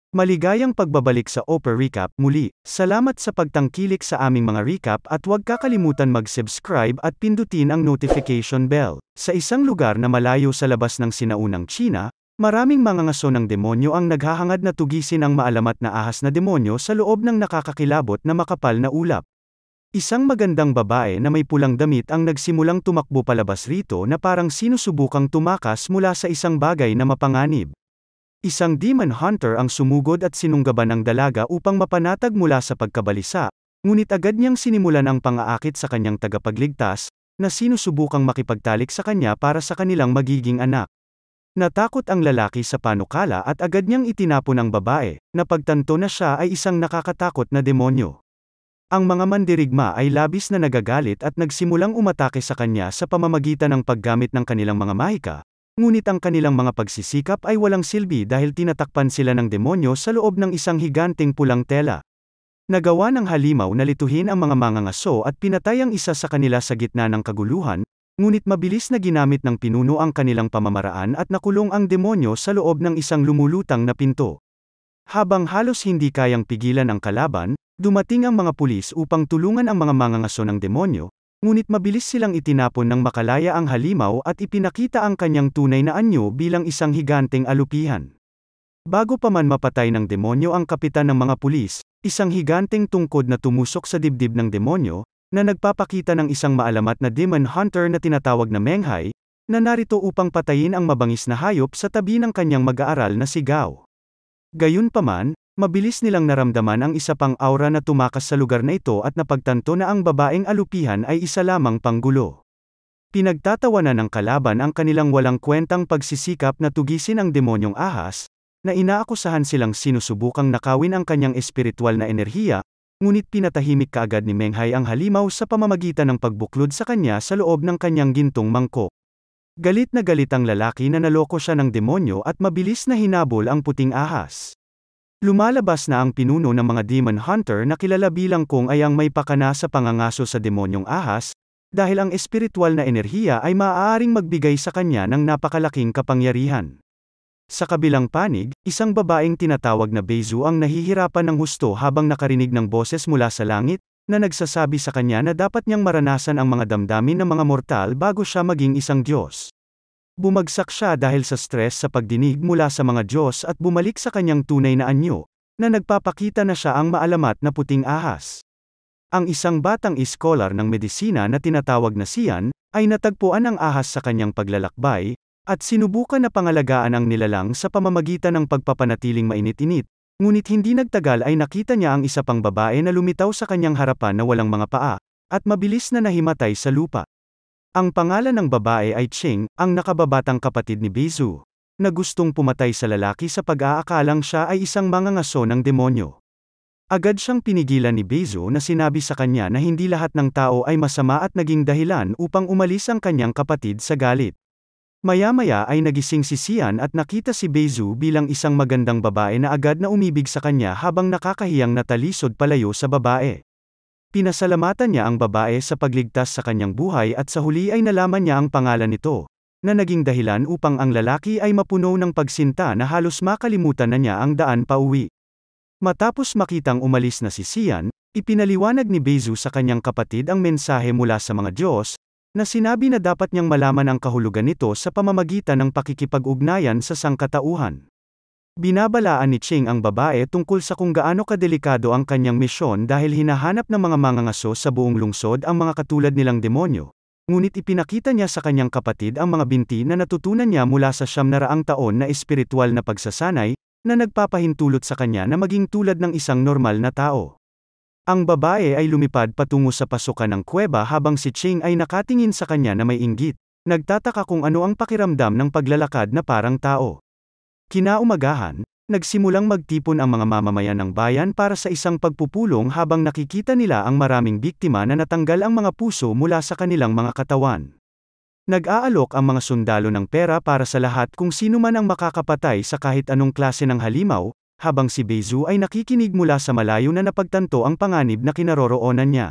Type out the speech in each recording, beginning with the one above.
Maligayang pagbabalik sa Oprah Recap muli. Salamat sa pagtangkilik sa aming mga recap at huwag kakalimutan mag-subscribe at pindutin ang notification bell. Sa isang lugar na malayo sa labas ng sinaunang China, maraming mga ngaso ng demonyo ang naghahangad na tugisin ang maalamat na ahas na demonyo sa loob ng nakakakilabot na makapal na ulap. Isang magandang babae na may pulang damit ang nagsimulang tumakbo palabas rito na parang sinusubukang tumakas mula sa isang bagay na mapanganib. Isang demon hunter ang sumugod at sinunggaban ang dalaga upang mapanatag mula sa pagkabalisa, ngunit agad niyang sinimulan ang pang-aakit sa kanyang tagapagligtas, na sinusubukang makipagtalik sa kanya para sa kanilang magiging anak. Natakot ang lalaki sa panukala at agad niyang itinapon ang babae, na pagtanto na siya ay isang nakakatakot na demonyo. Ang mga mandirigma ay labis na nagagalit at nagsimulang umatake sa kanya sa pamamagitan ng paggamit ng kanilang mga mahika. Ngunit ang kanilang mga pagsisikap ay walang silbi dahil tinatakpan sila ng demonyo sa loob ng isang higanting pulang tela. Nagawa ng halimaw na lituhin ang mga mangangaso at pinatay ang isa sa kanila sa gitna ng kaguluhan, ngunit mabilis na ginamit ng pinuno ang kanilang pamamaraan at nakulong ang demonyo sa loob ng isang lumulutang na pinto. Habang halos hindi kayang pigilan ang kalaban, dumating ang mga pulis upang tulungan ang mga mangangaso ng demonyo. Ngunit mabilis silang itinapon ng makalaya ang halimaw at ipinakita ang kanyang tunay na anyo bilang isang higanteng alupihan. Bago pa man mapatay ng demonyo ang kapitan ng mga pulis, isang higanteng tungkod na tumusok sa dibdib ng demonyo, na nagpapakita ng isang maalamat na demon hunter na tinatawag na Menghai, na narito upang patayin ang mabangis na hayop sa tabi ng kanyang mag-aaral na si Gao. Gayunpaman, mabilis nilang naramdaman ang isa pang aura na tumakas sa lugar na ito at napagtanto na ang babaeng alupihan ay isa lamang panggulo. Pinagtatawanan ng kalaban ang kanilang walang kwentang pagsisikap na tugisin ang demonyong ahas, na inaakusahan silang sinusubukang nakawin ang kanyang espiritual na enerhiya, ngunit pinatahimik kaagad ni Menghai ang halimaw sa pamamagitan ng pagbuklod sa kanya sa loob ng kanyang gintong mangkok. Galit na galit ang lalaki na naloko siya ng demonyo at mabilis na hinabol ang puting ahas. Lumalabas na ang pinuno ng mga demon hunter na kilala bilang Kong ay ang may pakana sa pangangaso sa demonyong ahas, dahil ang espiritual na enerhiya ay maaaring magbigay sa kanya ng napakalaking kapangyarihan. Sa kabilang panig, isang babaeng tinatawag na Beizu ang nahihirapan ng husto habang nakarinig ng boses mula sa langit, na nagsasabi sa kanya na dapat niyang maranasan ang mga damdamin ng mga mortal bago siya maging isang Diyos. Bumagsak siya dahil sa stress sa pagdinig mula sa mga Diyos at bumalik sa kanyang tunay na anyo, na nagpapakita na siya ang maalamat na puting ahas. Ang isang batang iskolar ng medisina na tinatawag na Sian, ay natagpuan ang ahas sa kanyang paglalakbay, at sinubukan na pangalagaan ang nilalang sa pamamagitan ng pagpapanatiling mainit-init, ngunit hindi nagtagal ay nakita niya ang isa pang babae na lumitaw sa kanyang harapan na walang mga paa, at mabilis na nahimatay sa lupa. Ang pangalan ng babae ay Ching, ang nakababatang kapatid ni Beizu, na gustong pumatay sa lalaki sa pag-aakalang siya ay isang mangangaso ng demonyo. Agad siyang pinigilan ni Beizu na sinabi sa kanya na hindi lahat ng tao ay masama at naging dahilan upang umalis ang kanyang kapatid sa galit. Maya-maya ay nagising si Sian at nakita si Beizu bilang isang magandang babae na agad na umibig sa kanya habang nakakahiyang natalisod palayo sa babae. Pinasalamatan niya ang babae sa pagligtas sa kanyang buhay at sa huli ay nalaman niya ang pangalan nito, na naging dahilan upang ang lalaki ay mapuno ng pagsinta na halos makalimutan na niya ang daan pauwi. Matapos makitang umalis na si Sian, ipinaliwanag ni Beizu sa kanyang kapatid ang mensahe mula sa mga Diyos, na sinabi na dapat niyang malaman ang kahulugan nito sa pamamagitan ng pakikipag-ugnayan sa sangkatauhan. Binabalaan ni Ching ang babae tungkol sa kung gaano kadelikado ang kanyang misyon dahil hinahanap ng mga mangangaso sa buong lungsod ang mga katulad nilang demonyo, ngunit ipinakita niya sa kanyang kapatid ang mga binti na natutunan niya mula sa 900 taon na espiritual na pagsasanay, na nagpapahintulot sa kanya na maging tulad ng isang normal na tao. Ang babae ay lumipad patungo sa pasukan ng kuweba habang si Ching ay nakatingin sa kanya na may inggit, nagtataka kung ano ang pakiramdam ng paglalakad na parang tao. Kinaumagahan, nagsimulang magtipon ang mga mamamayan ng bayan para sa isang pagpupulong habang nakikita nila ang maraming biktima na natanggal ang mga puso mula sa kanilang mga katawan. Nag-aalok ang mga sundalo ng pera para sa lahat kung sino man ang makakapatay sa kahit anong klase ng halimaw, habang si Beizu ay nakikinig mula sa malayo na napagtanto ang panganib na kinaroroonan niya.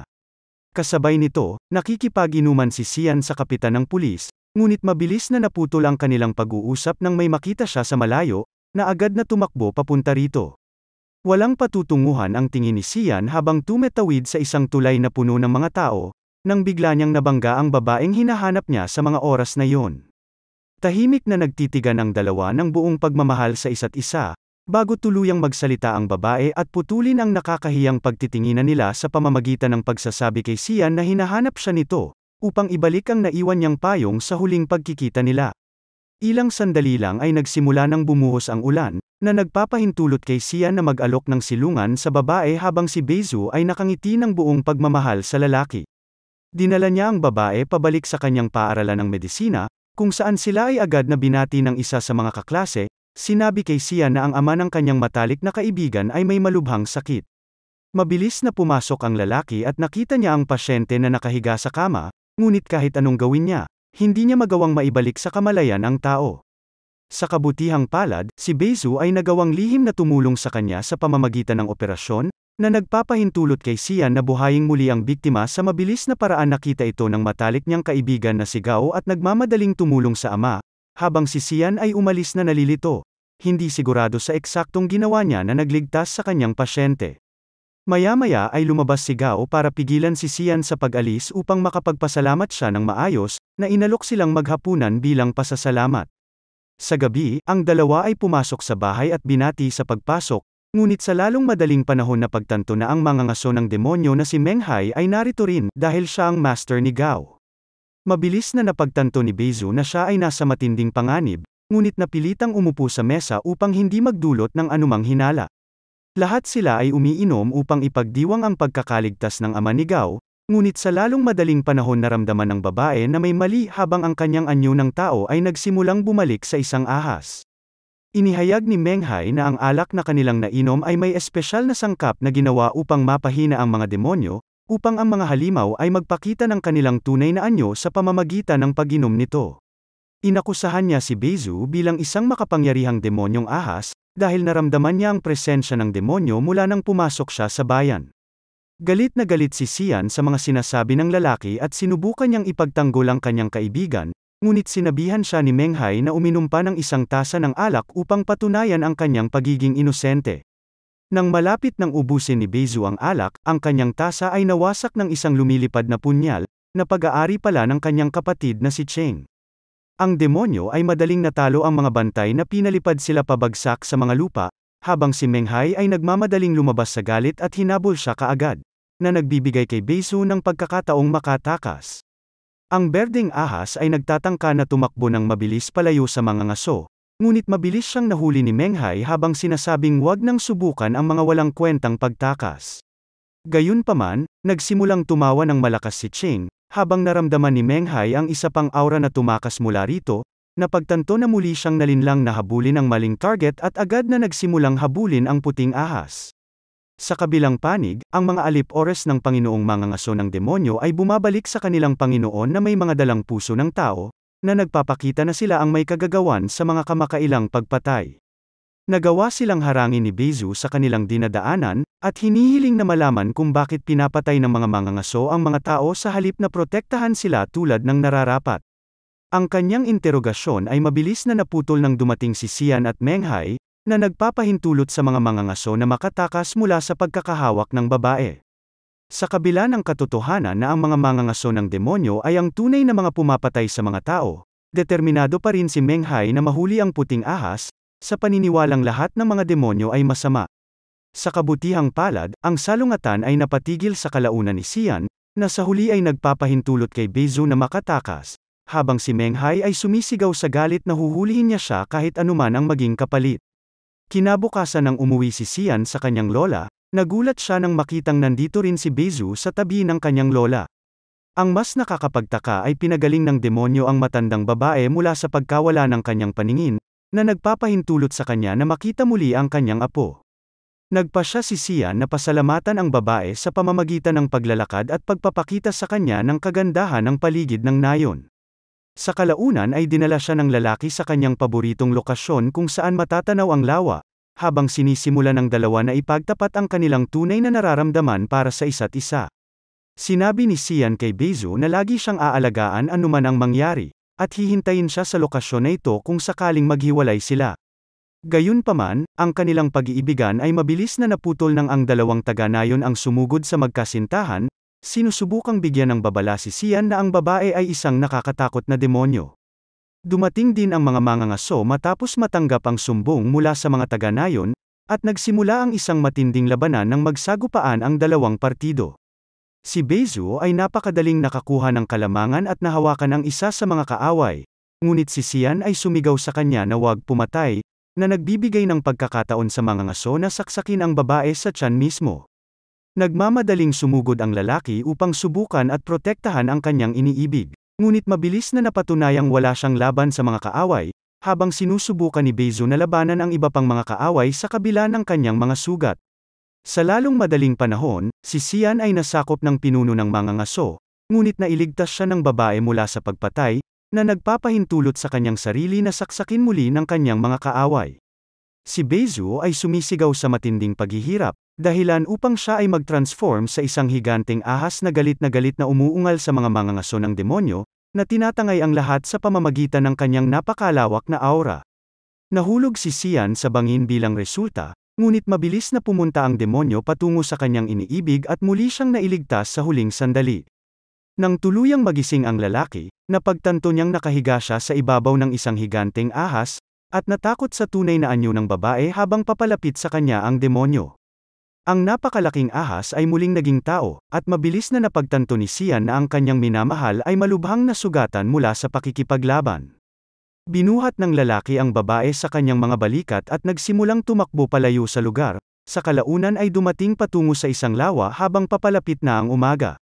Kasabay nito, nakikipag-inuman si Sian sa kapitan ng pulis, ngunit mabilis na naputol ang kanilang pag-uusap nang may makita siya sa malayo, na agad na tumakbo papunta rito. Walang patutunguhan ang tingin ni Sian habang tumetawid sa isang tulay na puno ng mga tao, nang bigla niyang nabangga ang babaeng hinahanap niya sa mga oras na iyon. Tahimik na nagtitigan ang dalawa ng buong pagmamahal sa isa't isa, bago tuluyang magsalita ang babae at putulin ang nakakahiyang pagtitinginan nila sa pamamagitan ng pagsasabi kay Sian na hinahanap siya nito, upang ibalik ang naiwan niyang payong sa huling pagkikita nila. Ilang sandali lang ay nagsimula ng bumuhos ang ulan, na nagpapahintulot kay Sian na mag-alok ng silungan sa babae habang si Bezu ay nakangiti ng buong pagmamahal sa lalaki. Dinala niya ang babae pabalik sa kanyang paaralan ng medisina, kung saan sila ay agad na binati ng isa sa mga kaklase. Sinabi kay Sian na ang ama ng kanyang matalik na kaibigan ay may malubhang sakit. Mabilis na pumasok ang lalaki at nakita niya ang pasyente na nakahiga sa kama, ngunit kahit anong gawin niya, hindi niya magawang maibalik sa kamalayan ang tao. Sa kabutihang palad, si Bezu ay nagawang lihim na tumulong sa kanya sa pamamagitan ng operasyon, na nagpapahintulot kay Sian na buhayin muli ang biktima sa mabilis na paraan. Nakita ito ng matalik niyang kaibigan na si Gao at nagmamadaling tumulong sa ama, habang si Sian ay umalis na nalilito, hindi sigurado sa eksaktong ginawa niya na nagligtas sa kanyang pasyente. Maya-maya ay lumabas si Gao para pigilan si Sian sa pag-alis upang makapagpasalamat siya ng maayos, na inalok silang maghapunan bilang pasasalamat. Sa gabi, ang dalawa ay pumasok sa bahay at binati sa pagpasok, ngunit sa lalong madaling panahon na pagtanto na ang mangangaso ng demonyo na si Menghai ay narito rin, dahil siya ang master ni Gao. Mabilis na napagtanto ni Bezu na siya ay nasa matinding panganib, ngunit napilitang umupo sa mesa upang hindi magdulot ng anumang hinala. Lahat sila ay umiinom upang ipagdiwang ang pagkakaligtas ng ama ni Gao, ngunit sa lalong madaling panahon naramdaman ng babae na may mali habang ang kanyang anyo ng tao ay nagsimulang bumalik sa isang ahas. Inihayag ni Menghai na ang alak na kanilang nainom ay may espesyal na sangkap na ginawa upang mapahina ang mga demonyo, upang ang mga halimaw ay magpakita ng kanilang tunay na anyo sa pamamagitan ng pag-inom nito. Inakusahan niya si Bezu bilang isang makapangyarihang demonyong ahas, dahil naramdaman niya ang presensya ng demonyo mula nang pumasok siya sa bayan. Galit na galit si Sian sa mga sinasabi ng lalaki at sinubukan niyang ipagtanggol ang kanyang kaibigan, ngunit sinabihan siya ni Menghai na uminom pa ng isang tasa ng alak upang patunayan ang kanyang pagiging inosente. Nang malapit nang ubusin ni Bezu ang alak, ang kanyang tasa ay nawasak ng isang lumilipad na punyal, na pag-aari pala ng kanyang kapatid na si Cheng. Ang demonyo ay madaling natalo ang mga bantay na pinalipad sila pabagsak sa mga lupa, habang si Menghai ay nagmamadaling lumabas sa galit at hinabol siya kaagad, na nagbibigay kay Bezu ng pagkakataong makatakas. Ang berdeng ahas ay nagtatangka na tumakbo ng mabilis palayo sa mga ngaso, ngunit mabilis siyang nahuli ni Menghai habang sinasabing huwag nang subukan ang mga walang kwentang pagtakas. Gayunpaman, nagsimulang tumawa ng malakas si Cheng, habang naramdaman ni Menghai ang isa pang aura na tumakas mula rito, napagtanto na muli siyang nalinlang na habulin ang maling target at agad na nagsimulang habulin ang puting ahas. Sa kabilang panig, ang mga alip-ores ng Panginoong mangangaso ng demonyo ay bumabalik sa kanilang Panginoon na may mga dalang puso ng tao, na nagpapakita na sila ang may kagagawan sa mga kamakailang pagpatay. Nagawa silang harangin ni Bezu sa kanilang dinadaanan, at hinihiling na malaman kung bakit pinapatay ng mga mangangaso ang mga tao sa halip na protektahan sila tulad ng nararapat. Ang kanyang interogasyon ay mabilis na naputol nang dumating si Sian at Menghai, na nagpapahintulot sa mga mangangaso na makatakas mula sa pagkakahawak ng babae. Sa kabila ng katotohanan na ang mga mangangaso ng demonyo ay ang tunay na mga pumapatay sa mga tao, determinado pa rin si Menghai na mahuli ang puting ahas, sa paniniwalang lahat ng mga demonyo ay masama. Sa kabutihang palad, ang salungatan ay napatigil sa kalaunan ni Sian, na sa huli ay nagpapahintulot kay Bezu na makatakas, habang si Menghai ay sumisigaw sa galit na huhulihin niya siya kahit anuman ang maging kapalit. Kinabukasan nang umuwi si Sian sa kanyang lola, nagulat siya nang makitang nandito rin si Bezu sa tabi ng kanyang lola. Ang mas nakakapagtaka ay pinagaling ng demonyo ang matandang babae mula sa pagkawala ng kanyang paningin, na nagpapahintulot sa kanya na makita muli ang kanyang apo. Nagpasya si Sian na pasalamatan ang babae sa pamamagitan ng paglalakad at pagpapakita sa kanya ng kagandahan ng paligid ng nayon. Sa kalaunan ay dinala siya ng lalaki sa kanyang paboritong lokasyon kung saan matatanaw ang lawa, habang sinisimula ng dalawa na ipagtapat ang kanilang tunay na nararamdaman para sa isa't isa. Sinabi ni Sian kay Bezu na lagi siyang aalagaan anuman ang mangyari, at hihintayin siya sa lokasyon na ito kung sakaling maghiwalay sila. Gayunpaman, ang kanilang pag-iibigan ay mabilis na naputol nang ang dalawang taga-nayon ang sumugod sa magkasintahan, sinusubukang bigyan ng babala si Sian na ang babae ay isang nakakatakot na demonyo. Dumating din ang mga mangangaso matapos matanggap ang sumbong mula sa mga taga-nayon, at nagsimula ang isang matinding labanan nang magsagupaan ang dalawang partido. Si Bezu ay napakadaling nakakuha ng kalamangan at nahawakan ang isa sa mga kaaway, ngunit si Sian ay sumigaw sa kanya na huwag pumatay, na nagbibigay ng pagkakataon sa mga ngaso na saksakin ang babae sa tiyan mismo. Nagmamadaling sumugod ang lalaki upang subukan at protektahan ang kanyang iniibig. Ngunit mabilis na napatunayang wala siyang laban sa mga kaaway, habang sinusubukan ni Bezu na labanan ang iba pang mga kaaway sa kabila ng kanyang mga sugat. Sa lalong madaling panahon, si Sian ay nasakop ng pinuno ng mga ngaso, ngunit nailigtas siya ng babae mula sa pagpatay, na nagpapahintulot sa kanyang sarili na saksakin muli ng kanyang mga kaaway. Si Bezu ay sumisigaw sa matinding paghihirap, dahilan upang siya ay mag-transform sa isang higanteng ahas na galit na umuungal sa mga mangangaso ng demonyo, na tinatangay ang lahat sa pamamagitan ng kanyang napakalawak na aura. Nahulog si Sian sa bangin bilang resulta, ngunit mabilis na pumunta ang demonyo patungo sa kanyang iniibig at muli siyang nailigtas sa huling sandali. Nang tuluyang magising ang lalaki, napagtanto niyang nakahiga siya sa ibabaw ng isang higanteng ahas, at natakot sa tunay na anyo ng babae habang papalapit sa kanya ang demonyo. Ang napakalaking ahas ay muling naging tao, at mabilis na napagtanto ni Sian na ang kanyang minamahal ay malubhang nasugatan mula sa pakikipaglaban. Binuhat ng lalaki ang babae sa kanyang mga balikat at nagsimulang tumakbo palayo sa lugar, sa kalaunan ay dumating patungo sa isang lawa habang papalapit na ang umaga.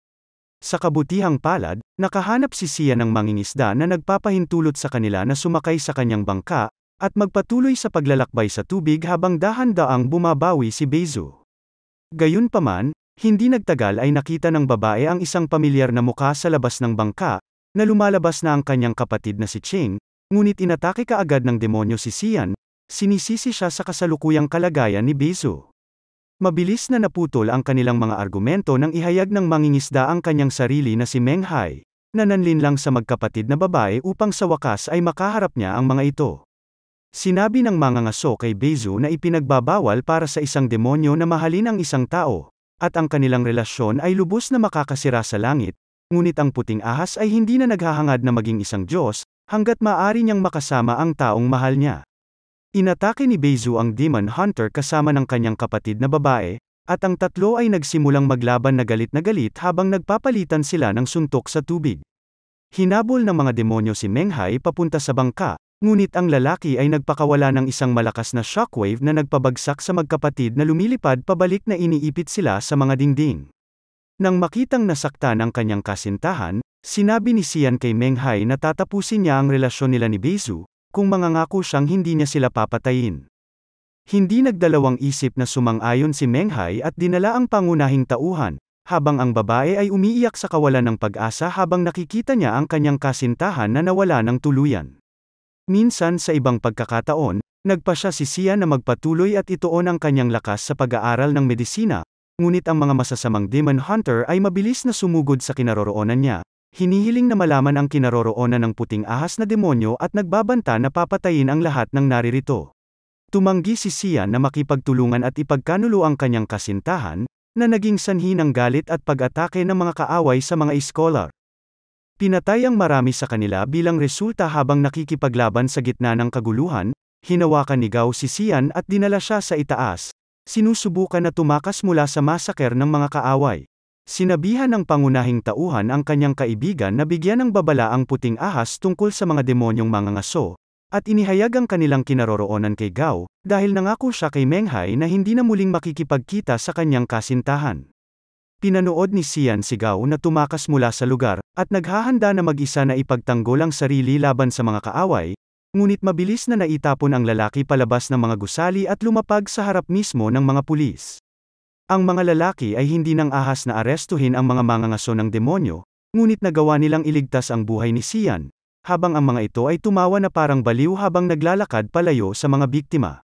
Sa kabutihang palad, nakahanap si Sian ng mangingisda na nagpapahintulot sa kanila na sumakay sa kanyang bangka, at magpatuloy sa paglalakbay sa tubig habang dahan-daang bumabawi si Bezu. Gayunpaman, hindi nagtagal ay nakita ng babae ang isang pamilyar na mukha sa labas ng bangka, na lumalabas na ang kanyang kapatid na si Ching, ngunit inatake kaagad ng demonyo si Sian, sinisisi siya sa kasalukuyang kalagayan ni Bezu. Mabilis na naputol ang kanilang mga argumento nang ihayag ng mangingisda ang kanyang sarili na si Meng Hai, na nanlinlang sa magkapatid na babae upang sa wakas ay makaharap niya ang mga ito. Sinabi ng mangangaso kay Bezu na ipinagbabawal para sa isang demonyo na mahalin ang isang tao, at ang kanilang relasyon ay lubos na makakasira sa langit, ngunit ang puting ahas ay hindi na naghahangad na maging isang Diyos, hanggat maaari niyang makasama ang taong mahal niya. Inatake ni Bezu ang Demon Hunter kasama ng kanyang kapatid na babae, at ang tatlo ay nagsimulang maglaban na galit habang nagpapalitan sila ng suntok sa tubig. Hinabol ng mga demonyo si Meng Hai papunta sa bangka, ngunit ang lalaki ay nagpakawala ng isang malakas na shockwave na nagpabagsak sa magkapatid na lumilipad pabalik na iniipit sila sa mga dingding. Nang makitang nasaktan ang kanyang kasintahan, sinabi ni Sian kay Meng Hai na tatapusin niya ang relasyon nila ni Bezu, kung mangangako siyang hindi niya sila papatayin. Hindi nagdalawang isip na sumang-ayon si Meng Hai at dinala ang pangunahing tauhan, habang ang babae ay umiiyak sa kawalan ng pag-asa habang nakikita niya ang kanyang kasintahan na nawala ng tuluyan. Minsan sa ibang pagkakataon, nagpa siya si Sian na magpatuloy at ituon ang kanyang lakas sa pag-aaral ng medisina, ngunit ang mga masasamang Demon Hunter ay mabilis na sumugod sa kinaroroonan niya. Hinihiling na malaman ang kinaroroonan ng puting ahas na demonyo at nagbabanta na papatayin ang lahat ng naririto. Tumanggi si Sian na makipagtulungan at ipagkanulo ang kanyang kasintahan, na naging sanhi ng galit at pag-atake ng mga kaaway sa mga iskolar. Pinatay ang marami sa kanila bilang resulta habang nakikipaglaban sa gitna ng kaguluhan, hinawakan ni Gao si Sian at dinala siya sa itaas, sinusubukan na tumakas mula sa masaker ng mga kaaway. Sinabihan ng pangunahing tauhan ang kanyang kaibigan na bigyan ng babala ang puting ahas tungkol sa mga demonyong mangangaso, at inihayag ang kanilang kinaroroonan kay Gao, dahil nangako siya kay Meng Hai na hindi na muling makikipagkita sa kanyang kasintahan. Pinanood ni Sian si Gao na tumakas mula sa lugar, at naghahanda na mag-isa na ipagtanggol ang sarili laban sa mga kaaway, ngunit mabilis na naitapon ang lalaki palabas ng mga gusali at lumapag sa harap mismo ng mga pulis. Ang mga lalaki ay hindi nang ahas na arestuhin ang mga mangangaso ng demonyo, ngunit nagawa nilang iligtas ang buhay ni Sian, habang ang mga ito ay tumawa na parang baliw habang naglalakad palayo sa mga biktima.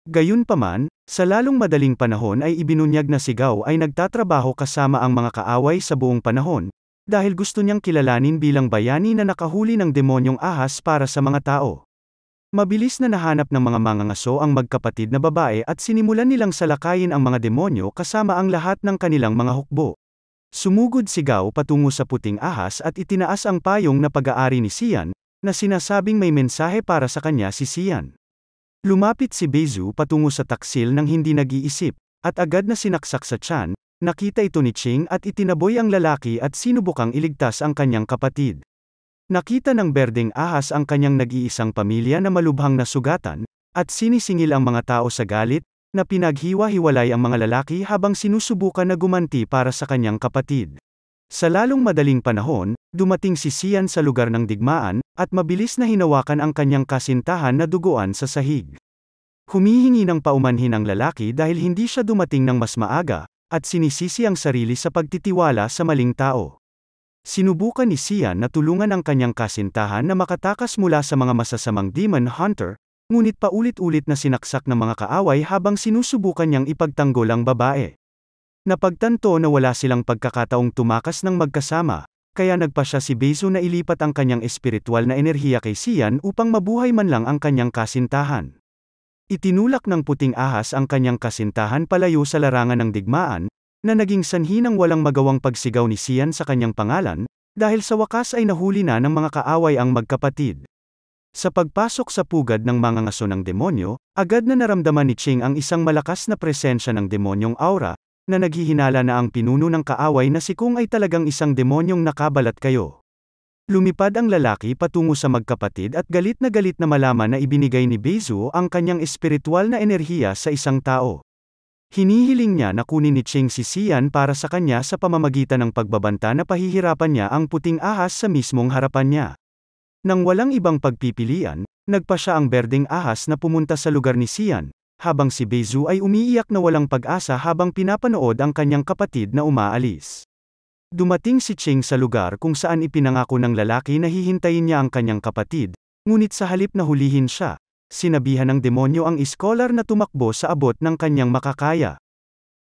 Gayunpaman, sa lalong madaling panahon ay ibinunyag na si Gao ay nagtatrabaho kasama ang mga kaaway sa buong panahon, dahil gusto niyang kilalanin bilang bayani na nakahuli ng demonyong ahas para sa mga tao. Mabilis na nahanap ng mga mangangaso ang magkapatid na babae at sinimulan nilang salakayin ang mga demonyo kasama ang lahat ng kanilang mga hukbo. Sumugod si Gao patungo sa puting ahas at itinaas ang payong na pag-aari ni Xian, na sinasabing may mensahe para sa kanya si Xian. Lumapit si Bezu patungo sa taksil nang hindi nag-iisip, at agad na sinaksak sa tiyan. Nakita ito ni Ching at itinaboy ang lalaki at sinubukang iligtas ang kanyang kapatid. Nakita ng berdeng ahas ang kanyang nag-iisang pamilya na malubhang nasugatan, at sinisingil ang mga tao sa galit, na pinaghiwa-hiwalay ang mga lalaki habang sinusubukan na gumanti para sa kanyang kapatid. Sa lalong madaling panahon, dumating si Xian sa lugar ng digmaan, at mabilis na hinawakan ang kanyang kasintahan na duguan sa sahig. Humihingi ng paumanhin ang lalaki dahil hindi siya dumating ng mas maaga, at sinisisi ang sarili sa pagtitiwala sa maling tao. Sinubukan ni Xian na tulungan ang kanyang kasintahan na makatakas mula sa mga masasamang demon hunter, ngunit paulit-ulit na sinaksak ng mga kaaway habang sinusubukan niyang ipagtanggol ang babae. Napagtanto na wala silang pagkakataong tumakas ng magkasama, kaya nagpasya si Bezu na ilipat ang kanyang espiritual na enerhiya kay Xian upang mabuhay man lang ang kanyang kasintahan. Itinulak ng puting ahas ang kanyang kasintahan palayo sa larangan ng digmaan, na naging sanhi ng walang magawang pagsigaw ni Xian sa kanyang pangalan, dahil sa wakas ay nahuli na ng mga kaaway ang magkapatid. Sa pagpasok sa pugad ng mga ngaso ng demonyo, agad na naramdaman ni Ching ang isang malakas na presensya ng demonyong aura, na naghihinala na ang pinuno ng kaaway na si Kung ay talagang isang demonyong nakabalat kayo. Lumipad ang lalaki patungo sa magkapatid at galit na malaman na ibinigay ni Bezu ang kanyang espiritual na enerhiya sa isang tao. Hinihiling niya na kunin ni Ching si Xian para sa kanya sa pamamagitan ng pagbabanta na pahihirapan niya ang puting ahas sa mismong harapan niya. Nang walang ibang pagpipilian, nagpasya ang berdeng ahas na pumunta sa lugar ni Xian, habang si Bezu ay umiiyak na walang pag-asa habang pinapanood ang kanyang kapatid na umaalis. Dumating si Ching sa lugar kung saan ipinangako ng lalaki na hihintayin niya ang kanyang kapatid, ngunit sa halip na hulihin siya, sinabihan ng demonyo ang iskolar na tumakbo sa abot ng kanyang makakaya.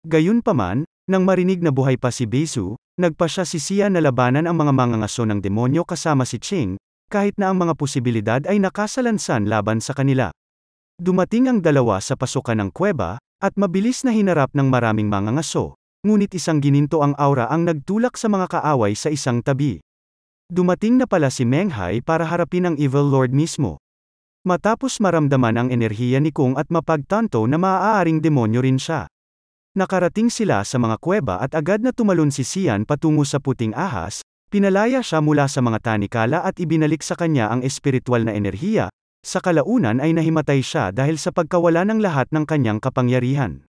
Gayunpaman, nang marinig na buhay pa si Bezu, nagpasya si Xian na labanan ang mga mangangaso ng demonyo kasama si Ching, kahit na ang mga posibilidad ay nakasalansan laban sa kanila. Dumating ang dalawa sa pasukan ng kuweba, at mabilis na hinarap ng maraming mangangaso. Ngunit isang gininto ang aura ang nagtulak sa mga kaaway sa isang tabi. Dumating na pala si Menghai para harapin ang Evil Lord mismo. Matapos maramdaman ang enerhiya ni Kung at mapagtanto na maaaring demonyo rin siya. Nakarating sila sa mga kuweba at agad na tumalon si Xian patungo sa puting ahas, pinalaya siya mula sa mga tanikala at ibinalik sa kanya ang espiritual na enerhiya. Sa kalaunan ay nahimatay siya dahil sa pagkawala ng lahat ng kanyang kapangyarihan.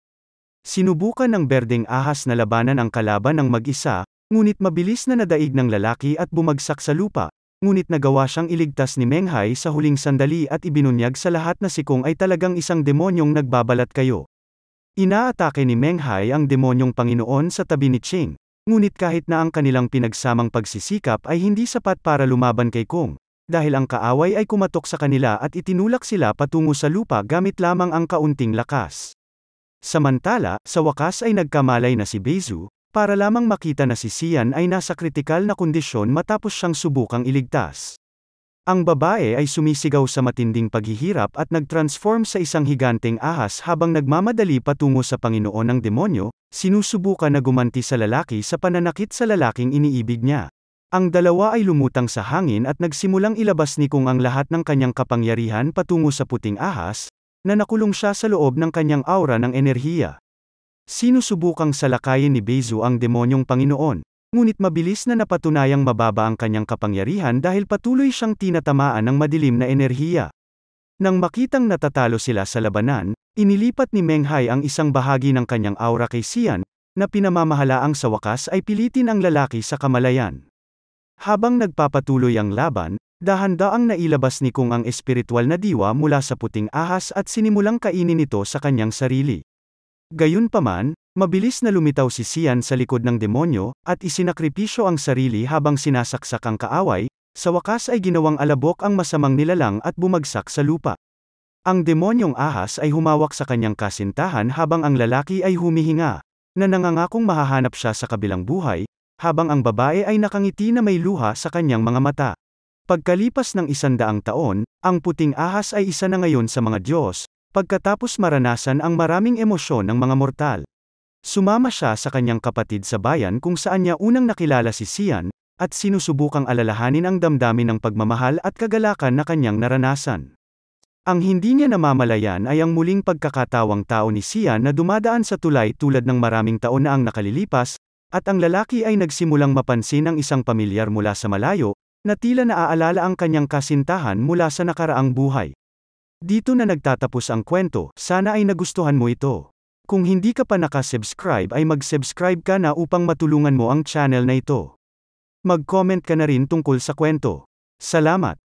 Sinubukan ng berdeng ahas na labanan ang kalaban ng mag-isa, ngunit mabilis na nadaig ng lalaki at bumagsak sa lupa, ngunit nagawa siyang iligtas ni Menghai sa huling sandali at ibinunyag sa lahat na si Kung ay talagang isang demonyong nagbabalat kayo. Inaatake ni Menghai ang demonyong Panginoon sa tabi ni Ching, ngunit kahit na ang kanilang pinagsamang pagsisikap ay hindi sapat para lumaban kay Kung, dahil ang kaaway ay kumatok sa kanila at itinulak sila patungo sa lupa gamit lamang ang kaunting lakas. Samantala, sa wakas ay nagkamalay na si Bezu, para lamang makita na si Xian ay nasa kritikal na kondisyon matapos siyang subukang iligtas. Ang babae ay sumisigaw sa matinding paghihirap at nag-transform sa isang higanteng ahas habang nagmamadali patungo sa Panginoon ng demonyo, sinusubukan na gumanti sa lalaki sa pananakit sa lalaking iniibig niya. Ang dalawa ay lumutang sa hangin at nagsimulang ilabas ni Kung ang lahat ng kanyang kapangyarihan patungo sa puting ahas, na nakulong siya sa loob ng kanyang aura ng enerhiya. Sinusubukang salakayin ni Bezu ang demonyong Panginoon, ngunit mabilis na napatunayang mababa ang kanyang kapangyarihan dahil patuloy siyang tinatamaan ng madilim na enerhiya. Nang makitang natatalo sila sa labanan, inilipat ni Menghai ang isang bahagi ng kanyang aura kay Xian, na pinamamahalaang sa wakas ay pilitin ang lalaki sa kamalayan. Habang nagpapatuloy ang laban, dahan-daang nailabas ni Kung ang espiritual na diwa mula sa puting ahas at sinimulang kainin ito sa kanyang sarili. Gayunpaman, mabilis na lumitaw si Xian sa likod ng demonyo, at isinakripisyo ang sarili habang sinasaksak ang kaaway, sa wakas ay ginawang alabok ang masamang nilalang at bumagsak sa lupa. Ang demonyong ahas ay humawak sa kanyang kasintahan habang ang lalaki ay humihinga, na nangangakong mahahanap siya sa kabilang buhay, habang ang babae ay nakangiti na may luha sa kanyang mga mata. Pagkalipas ng 100 taon, ang puting ahas ay isa na ngayon sa mga Diyos, pagkatapos maranasan ang maraming emosyon ng mga mortal. Sumama siya sa kanyang kapatid sa bayan kung saan niya unang nakilala si Sian, at sinusubukang alalahanin ang damdamin ng pagmamahal at kagalakan na kanyang naranasan. Ang hindi niya namamalayan ay ang muling pagkakatawang tao ni Sian na dumadaan sa tulay tulad ng maraming taon na ang nakalilipas, at ang lalaki ay nagsimulang mapansin ang isang pamilyar mula sa malayo, na tila naaalala ang kanyang kasintahan mula sa nakaraang buhay. Dito na nagtatapos ang kwento, sana ay nagustuhan mo ito. Kung hindi ka pa nakasubscribe ay mag-subscribe ka na upang matulungan mo ang channel na ito. Mag-comment ka na rin tungkol sa kwento. Salamat!